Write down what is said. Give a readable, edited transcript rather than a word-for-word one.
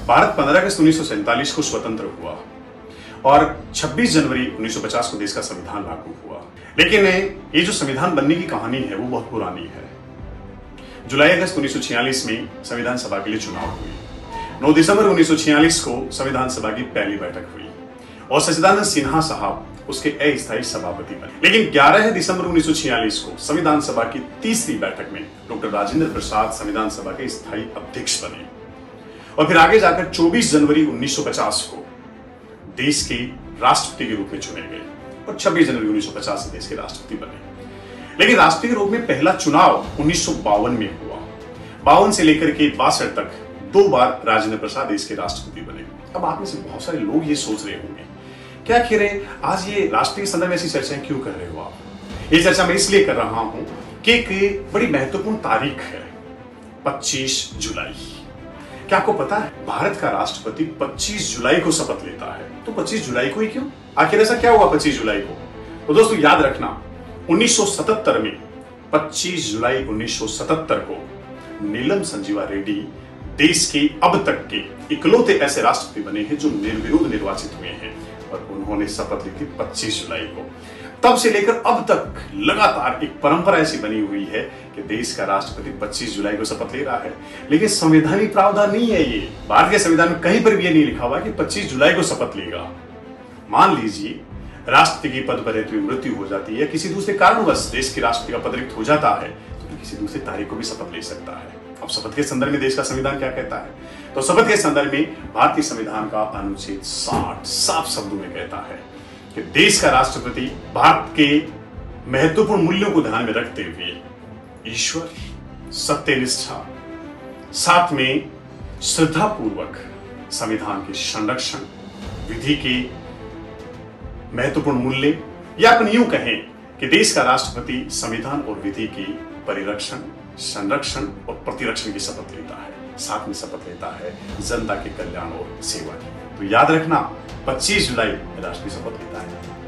भारत 15 अगस्त 1947 को स्वतंत्र हुआ और 26 जनवरी 1950 को देश का संविधान लागू हुआ। लेकिन ये जो संविधान बनने की कहानी है वो बहुत पुरानी है। जुलाई अगस्त 1946 में संविधान सभा के लिए चुनाव हुए। 9 दिसंबर 1946 को संविधान सभा की पहली बैठक हुई और सच्चिदानंद सिन्हा साहब उसके अस्थायी सभापति बने। लेकिन 11 दिसंबर 1946 को संविधान सभा की तीसरी बैठक में डॉक्टर राजेंद्र प्रसाद संविधान सभा के स्थायी अध्यक्ष बने और फिर आगे जाकर 24 जनवरी 1950 को देश के राष्ट्रपति के रूप में चुने गए और 26 जनवरी 1950 से देश के राष्ट्रपति बने। लेकिन राष्ट्रपति के रूप में पहला चुनाव 1952 में हुआ। 52 से लेकर के 62 तक 2 बार राजेंद्र प्रसाद देश के राष्ट्रपति बने। अब आप में से बहुत सारे लोग ये सोच रहे होंगे क्या आखिर आज ये राष्ट्रीय संदर्भ में ऐसी चर्चाएं क्यों कर रहे हो आप? ये चर्चा मैं इसलिए कर रहा हूं कि एक बड़ी महत्वपूर्ण तारीख है 25 जुलाई। क्या आपको पता है भारत का राष्ट्रपति 25 जुलाई को शपथ लेता है? तो 25 जुलाई को ही क्यों? आखिर ऐसा क्या हुआ 25 जुलाई को? तो दोस्तों याद रखना 1977 में 25 जुलाई 1977 को नीलम संजीवा रेड्डी देश के अब तक के इकलौते ऐसे राष्ट्रपति बने हैं जो निर्विरोध निर्वाचित हुए हैं और उन्होंने शपथ ली थी 25 जुलाई को। तब से लेकर अब तक लगातार एक परंपरा ऐसी बनी हुई है कि देश का राष्ट्रपति 25 जुलाई को शपथ ले रहा है। लेकिन संवैधानिक प्रावधान नहीं है ये। भारत के संविधान में कहीं पर भी ये नहीं लिखा हुआ कि 25 जुलाई को शपथ लेगा। मान लीजिए राष्ट्रपति की पद पर रहते हुए मृत्यु हो जाती है या किसी दूसरे कारणवश देश के राष्ट्रपति का पद रिक्त हो जाता है तो किसी दूसरी तारीख को भी शपथ ले सकता है। अब शपथ के संदर्भ में देश का संविधान क्या कहता है? तो शपथ के संदर्भ में भारतीय संविधान का अनुच्छेद 60 साफ शब्दों में कहता है कि देश का राष्ट्रपति भारत के महत्वपूर्ण मूल्यों को ध्यान में रखते हुए ईश्वर, सत्यनिष्ठा, साथ में श्रद्धा पूर्वक संविधान के संरक्षण, विधि के महत्वपूर्ण मूल्य, या अपन यूं कहें कि देश का राष्ट्रपति संविधान और विधि की परिरक्षण, संरक्षण और प्रतिरक्षण की शपथ लेता है। साथ में शपथ लेता है जनता के कल्याण और सेवा की। तो याद रखना 25 जुलाई राष्ट्रपति शपथ लेता है।